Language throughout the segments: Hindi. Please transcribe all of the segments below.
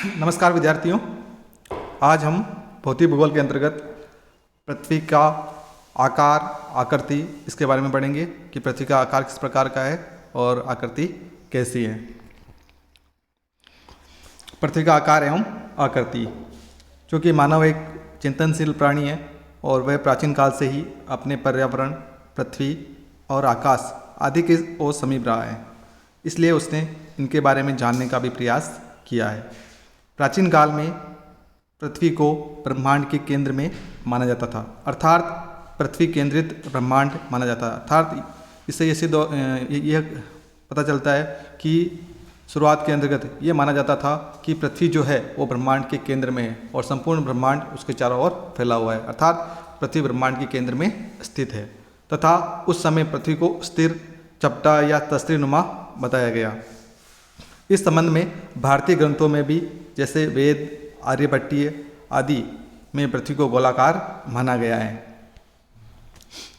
नमस्कार विद्यार्थियों। आज हम भौतिक भूगोल के अंतर्गत पृथ्वी का आकार, आकृति इसके बारे में पढ़ेंगे कि पृथ्वी का आकार किस प्रकार का है और आकृति कैसी है। पृथ्वी का आकार एवं आकृति, चूँकि मानव एक चिंतनशील प्राणी है और वह प्राचीन काल से ही अपने पर्यावरण, पृथ्वी और आकाश आदि के ओर समीप रहा है, इसलिए उसने इनके बारे में जानने का भी प्रयास किया है। प्राचीन काल में पृथ्वी को ब्रह्मांड के केंद्र में माना जाता था, अर्थात पृथ्वी केंद्रित ब्रह्मांड माना जाता है। अर्थात इससे यह पता चलता है कि शुरुआत के अंतर्गत ये माना जाता था कि पृथ्वी जो है वो ब्रह्मांड के केंद्र में है और संपूर्ण ब्रह्मांड उसके चारों ओर फैला हुआ है, अर्थात पृथ्वी ब्रह्मांड के केंद्र में स्थित है तथा उस समय पृथ्वी को स्थिर, चपटा या तस्वीरनुमा बताया गया। इस संबंध में भारतीय ग्रंथों में भी, जैसे वेद, आर्यभट्टीय आदि में पृथ्वी को गोलाकार माना गया है।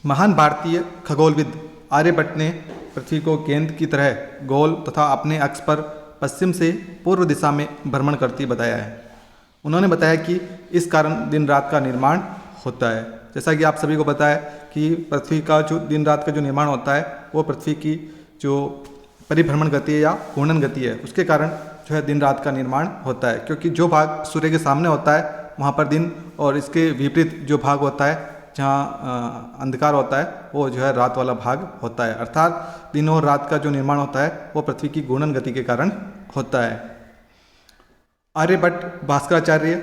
महान भारतीय खगोलविद आर्यभट्ट ने पृथ्वी को गेंद की तरह गोल तथा अपने अक्ष पर पश्चिम से पूर्व दिशा में भ्रमण करती बताया है। उन्होंने बताया कि इस कारण दिन रात का निर्माण होता है। जैसा कि आप सभी को पता है कि पृथ्वी का जो दिन रात का जो निर्माण होता है वो पृथ्वी की जो परिभ्रमण गति है या घूर्णन गति है, उसके कारण जो है दिन रात का निर्माण होता है। क्योंकि जो भाग सूर्य के सामने होता है वहाँ पर दिन, और इसके विपरीत जो भाग होता है जहाँ अंधकार होता है वो जो है रात वाला भाग होता है। अर्थात दिन और रात का जो निर्माण होता है वो पृथ्वी की घूर्णन गति के कारण होता है। आर्यभट्ट भास्कराचार्य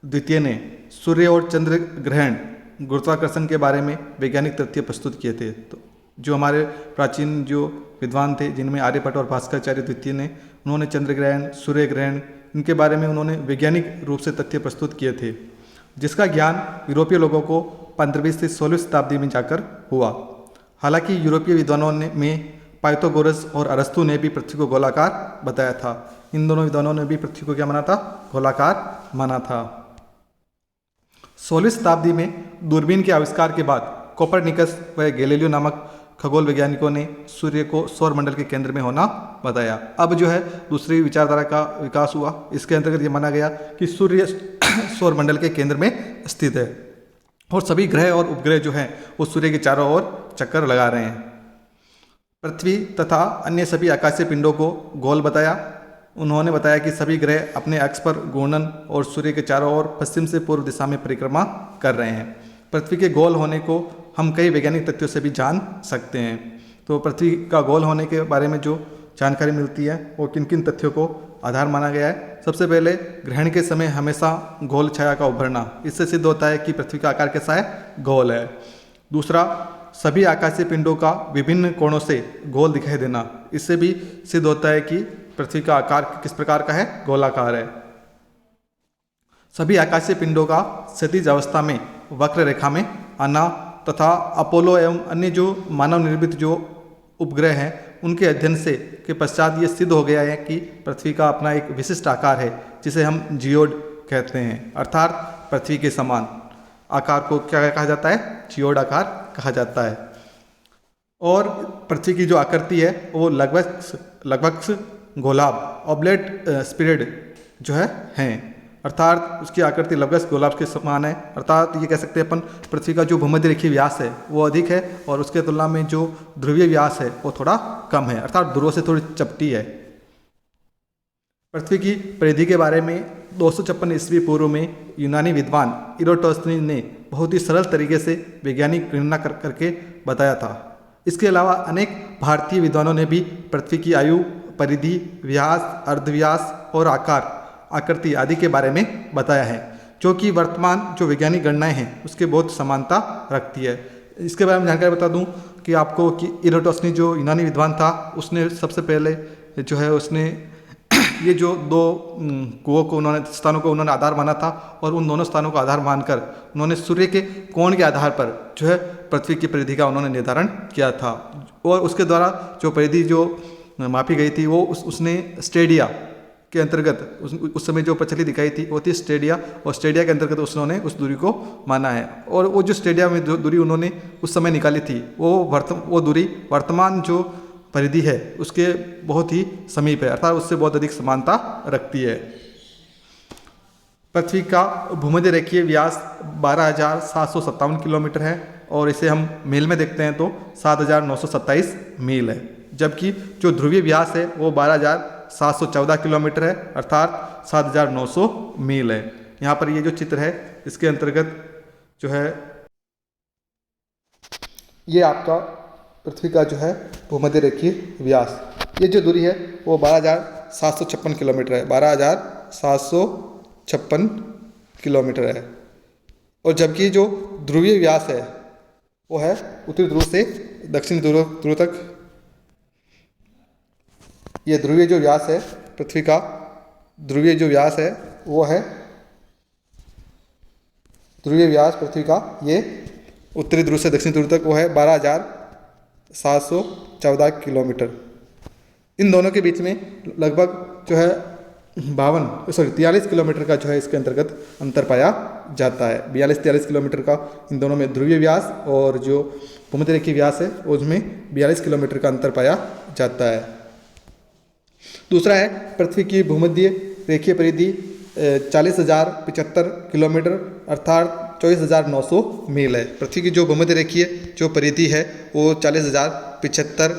द्वितीय ने सूर्य और चंद्र ग्रहण गुरुत्वाकर्षण के बारे में वैज्ञानिक तथ्य प्रस्तुत किए थे। तो जो हमारे प्राचीन जो विद्वान थे, जिनमें आर्यभट्ट और भास्कराचार्य द्वितीय ने, उन्होंने चंद्र ग्रहण, सूर्य ग्रहण इनके बारे में उन्होंने वैज्ञानिक रूप से तथ्य प्रस्तुत किए थे, जिसका ज्ञान यूरोपीय लोगों को 15वीं से 16वीं शताब्दी में जाकर हुआ। हालांकि यूरोपीय विद्वानों में पाइथागोरस और अरस्तु ने भी पृथ्वी को गोलाकार बताया था। इन दोनों विद्वानों ने भी पृथ्वी को क्या माना था? गोलाकार माना था। 16वीं शताब्दी में दूरबीन के आविष्कार के बाद कोपरनिकस व गैलीलियो नामक खगोल वैज्ञानिकों ने सूर्य को सौर मंडल के केंद्र में होना बताया। अब जो है दूसरी विचारधारा का विकास हुआ। इसके अंतर्गत ये माना गया कि सूर्य सौर मंडल के केंद्र में स्थित है और सभी ग्रह और उपग्रह जो हैं वो सूर्य के चारों ओर चक्कर लगा रहे हैं। पृथ्वी तथा अन्य सभी आकाशीय पिंडों को गोल बताया। उन्होंने बताया कि सभी ग्रह अपने अक्ष पर घूर्णन और सूर्य के चारों ओर पश्चिम से पूर्व दिशा में परिक्रमा कर रहे हैं। पृथ्वी के गोल होने को हम कई वैज्ञानिक तथ्यों से भी जान सकते हैं। तो पृथ्वी का गोल होने के बारे में जो जानकारी मिलती है वो किन किन तथ्यों को आधार माना गया है। सबसे पहले, ग्रहण के समय हमेशा गोल छाया का उभरना, इससे सिद्ध होता है कि पृथ्वी का आकार कैसा है? गोल है। दूसरा, सभी आकाशीय पिंडों का विभिन्न कोणों से गोल दिखाई देना, इससे भी सिद्ध होता है कि पृथ्वी का आकार किस प्रकार का है? गोलाकार है। सभी आकाशीय पिंडों का क्षैतिज अवस्था में वक्र रेखा में आना तथा अपोलो एवं अन्य जो मानव निर्मित जो उपग्रह हैं उनके अध्ययन से के पश्चात ये सिद्ध हो गया है कि पृथ्वी का अपना एक विशिष्ट आकार है, जिसे हम जियोड कहते हैं। अर्थात पृथ्वी के समान आकार को क्या कहा जाता है? जियोड आकार कहा जाता है। और पृथ्वी की जो आकृति है वो लगभग गोलाभ, ऑब्लेट स्पिरिड जो है, अर्थात उसकी आकृति लगभग गोलाभ के समान है। अर्थात ये कह सकते हैं अपन पृथ्वी का जो भूमध्य रेखीय व्यास है वो अधिक है और उसके तुलना में जो ध्रुवीय व्यास है वो थोड़ा कम है, अर्थात ध्रुवों से थोड़ी चपटी है। पृथ्वी की परिधि के बारे में 256 ईस्वी पूर्व में यूनानी विद्वान इरोटोस्थनीज ने बहुत ही सरल तरीके से वैज्ञानिक गणना करके बताया था। इसके अलावा अनेक भारतीय विद्वानों ने भी पृथ्वी की आयु, परिधि, व्यास, अर्धव्यास और आकार, आकृति आदि के बारे में बताया है, जो कि वर्तमान जो वैज्ञानिक गणनाएं हैं उसके बहुत समानता रखती है। इसके बारे में जानकारी बता दूं कि आपको कि इरोटोस्थनीज जो यूनानी विद्वान था उसने सबसे पहले जो है उसने ये जो दो कुओं को स्थानों को उन्होंने आधार माना था और उन दोनों स्थानों को आधार मानकर उन्होंने सूर्य के कोण के आधार पर जो है पृथ्वी की परिधि का उन्होंने निर्धारण किया था। और उसके द्वारा जो परिधि जो मापी गई थी वो उसने स्टेडिया के अंतर्गत उस समय जो प्रचलित दिखाई थी वो थी स्टेडिया, और स्टेडिया के अंतर्गत उन्होंने उस दूरी को माना है। और वो जो स्टेडिया में जो दूरी उन्होंने उस समय निकाली थी वो दूरी वर्तमान जो परिधि है उसके बहुत ही समीप है, अर्थात उससे बहुत अधिक समानता रखती है। पृथ्वी का भूमध्य रेखीय व्यास 12,757 किलोमीटर है और इसे हम मील में देखते हैं तो 7,927 मील है। जबकि जो ध्रुवीय व्यास है वो 12,714 किलोमीटर है अर्थात 7,900 मील है। यहाँ पर ये जो चित्र है इसके अंतर्गत जो है ये आपका पृथ्वी का जो है भूमध्य रेखीय व्यास, ये जो दूरी है वो 12,756 किलोमीटर है, 12,756 किलोमीटर है। और जबकि जो ध्रुवीय व्यास है वो है उत्तरी ध्रुव से दक्षिण ध्रुव तक। ये ध्रुवीय जो व्यास है पृथ्वी का, ध्रुवीय जो व्यास है वो है ध्रुवीय व्यास पृथ्वी का, ये उत्तरी ध्रुव से दक्षिण ध्रुव तक वो है 12,714 किलोमीटर। इन दोनों के बीच में लगभग जो है 43 किलोमीटर का जो है इसके अंतर्गत अंतर पाया जाता है। 42-43 किलोमीटर का इन दोनों में ध्रुवीय व्यास और जो भूमध्य रेखीय व्यास है उसमें 42 किलोमीटर का अंतर पाया जाता है। दूसरा है पृथ्वी की भूमध्य रेखीय परिधि 40,075 किलोमीटर अर्थात 24,900 मील है। पृथ्वी की जो भूमध्य रेखीय जो परिधि है वो 40,075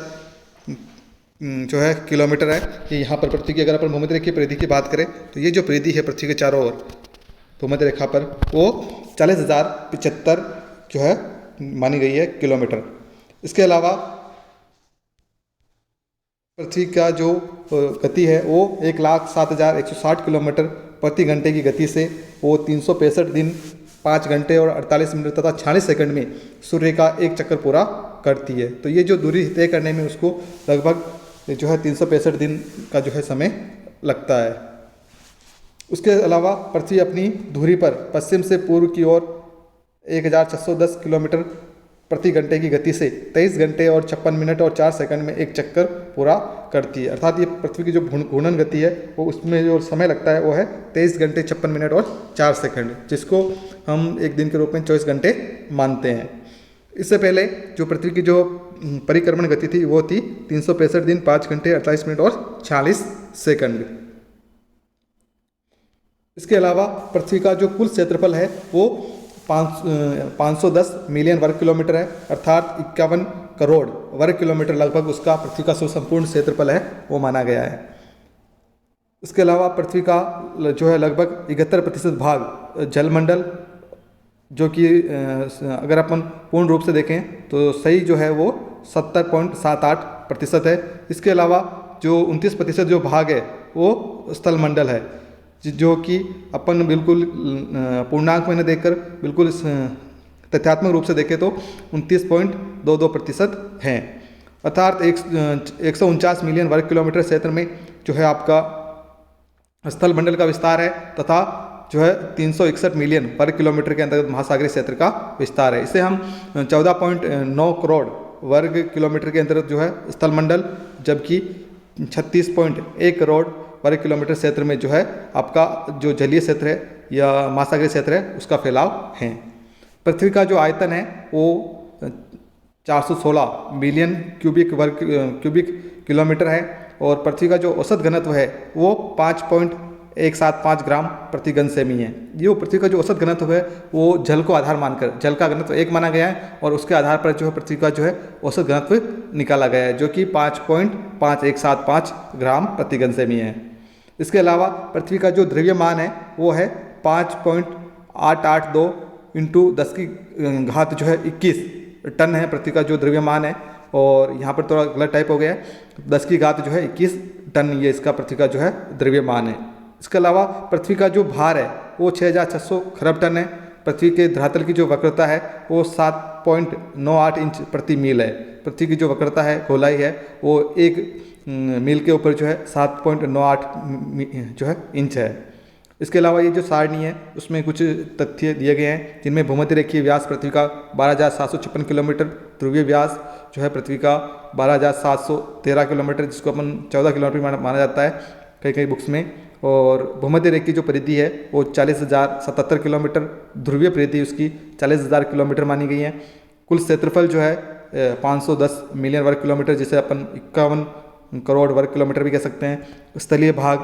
जो है किलोमीटर है। ये यहाँ पर पृथ्वी की अगर अपन भूमध्य रेखीय परिधि की बात करें तो ये जो परिधि है पृथ्वी के चारों ओर भूमध्य रेखा पर वो 40,075 जो है मानी गई है किलोमीटर। इसके अलावा पृथ्वी का जो गति है वो 1,07,160 किलोमीटर प्रति घंटे की गति से वो 365 दिन 5 घंटे और 48 मिनट तथा 46 सेकंड में सूर्य का एक चक्कर पूरा करती है। तो ये जो दूरी तय करने में उसको लगभग जो है 365 दिन का जो है समय लगता है। उसके अलावा पृथ्वी अपनी धुरी पर पश्चिम से पूर्व की ओर 1,610 किलोमीटर प्रति घंटे की गति से 23 घंटे और 56 मिनट और 4 सेकंड में एक चक्कर पूरा करती है। अर्थात ये पृथ्वी की जो घूर्णन गति है वो उसमें जो समय लगता है वो है 23 घंटे 56 मिनट और 4 सेकंड, जिसको हम एक दिन के रूप में 24 घंटे मानते हैं। इससे पहले जो पृथ्वी की जो परिक्रमण गति थी वो थी 365 दिन 5 घंटे 48 मिनट और 46 सेकंड। इसके अलावा पृथ्वी का जो कुल क्षेत्रफल है वो 510 मिलियन वर्ग किलोमीटर है अर्थात 51 करोड़ वर्ग किलोमीटर लगभग उसका पृथ्वी का संपूर्ण क्षेत्रफल है वो माना गया है। इसके अलावा पृथ्वी का जो है लगभग 71% भाग जलमंडल, जो कि अगर अपन पूर्ण रूप से देखें तो सही जो है वो 70.78% है। इसके अलावा जो 29% जो भाग है वो स्थलमंडल है, जो कि अपन बिल्कुल पूर्णांक में न देखकर बिल्कुल तथ्यात्मक रूप से देखें तो 29.22% हैं। अर्थात 149 मिलियन वर्ग किलोमीटर क्षेत्र में जो है आपका स्थलमंडल का विस्तार है तथा जो है 361 मिलियन वर्ग किलोमीटर के अंतर्गत महासागरीय क्षेत्र का विस्तार है। इसे हम 14.9 करोड़ वर्ग किलोमीटर के अंतर्गत जो है स्थलमंडल, जबकि 36.1 करोड़ वर्ग किलोमीटर क्षेत्र में जो है आपका जो जलीय क्षेत्र है या महासागरीय क्षेत्र है उसका फैलाव है। पृथ्वी का जो आयतन है वो 416 मिलियन क्यूबिक किलोमीटर है और पृथ्वी का जो औसत घनत्व है वो 5.175 ग्राम प्रति घन सेमी है। ये पृथ्वी का जो औसत घनत्व है वो जल को आधार मानकर, जल का घनत्व 1 माना गया है और उसके आधार पर जो है पृथ्वी का जो है औसत घनत्व निकाला गया है, जो कि 5.5175 ग्राम प्रति घन सेमी है। इसके अलावा पृथ्वी का जो द्रव्यमान है वो है 5.882 इंटू 10 की घात जो है 21 टन है पृथ्वी का जो द्रव्यमान है। और यहाँ पर थोड़ा गलत टाइप हो गया है, 10 की घात जो है 21 टन ये इसका पृथ्वी का जो है द्रव्यमान है। इसके अलावा पृथ्वी का जो भार है वो 6,600 खरब टन है। पृथ्वी के धरातल की जो वक्रता है वो 7.98 इंच प्रति मील है। पृथ्वी की जो वक्रता है, गोलाई है, वो 1 मील के ऊपर जो है 7.98 जो है इंच है। इसके अलावा ये जो सारणी है उसमें कुछ तथ्य दिए गए हैं, जिनमें भूमध्य रेखीय व्यास पृथ्वी का 12,756 किलोमीटर, ध्रुवीय व्यास जो है पृथ्वी का 12,713 किलोमीटर, जिसको अपन 14 किलोमीटर माना जाता है कई कई बुक्स में, और भूमध्य रेखीय जो परिधि है वो 40,077 किलोमीटर, ध्रुवीय परिधि उसकी 40,000 किलोमीटर मानी गई है। कुल क्षेत्रफल जो है 510 मिलियन वर्ग किलोमीटर, जिसे अपन 51 करोड़ वर्ग किलोमीटर भी कह सकते हैं। स्थलीय भाग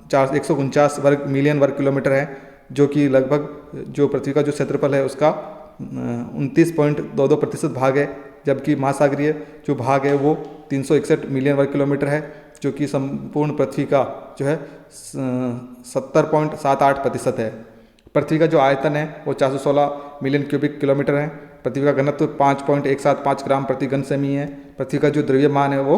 149 मिलियन वर्ग किलोमीटर है। जो कि लगभग जो पृथ्वी का जो क्षेत्रफल है उसका 29.22% भाग है, जबकि महासागरीय जो भाग है वो 361 मिलियन वर्ग किलोमीटर है, जो कि संपूर्ण पृथ्वी का जो है 70.78% है। पृथ्वी का जो आयतन है वो 416 मिलियन क्यूबिक किलोमीटर है। पृथ्वी का घनत्व 5.175 ग्राम प्रति घन सेमी है। पृथ्वी का जो द्रव्यमान है वो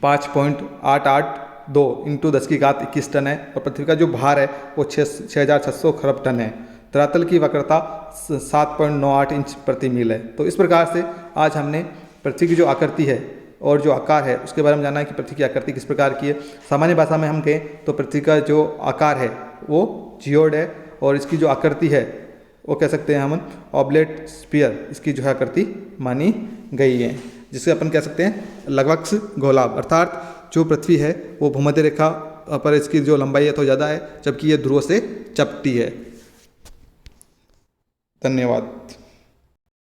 5.882 इंटू 10⁻21 टन है, और पृथ्वी का जो भार है वो 6,600 खरब टन है। धरातल की वक्रता 7.98 इंच प्रति मील है। तो इस प्रकार से आज हमने पृथ्वी की जो आकृति है और जो आकार है उसके बारे में जाना है कि पृथ्वी की आकृति किस प्रकार की है। सामान्य भाषा में हम कहें तो पृथ्वी का जो आकार है वो जियोड है, और इसकी जो आकृति है वो कह सकते हैं हम ऑब्लेट स्फीयर, इसकी जो है आकृति मानी गई है, जिसे अपन कह सकते हैं लघुवक्ष गोलाभ। अर्थात जो पृथ्वी है वो भूमध्य रेखा पर इसकी जो लंबाई है तो ज़्यादा है, जबकि ये ध्रुव से चपटी है। धन्यवाद।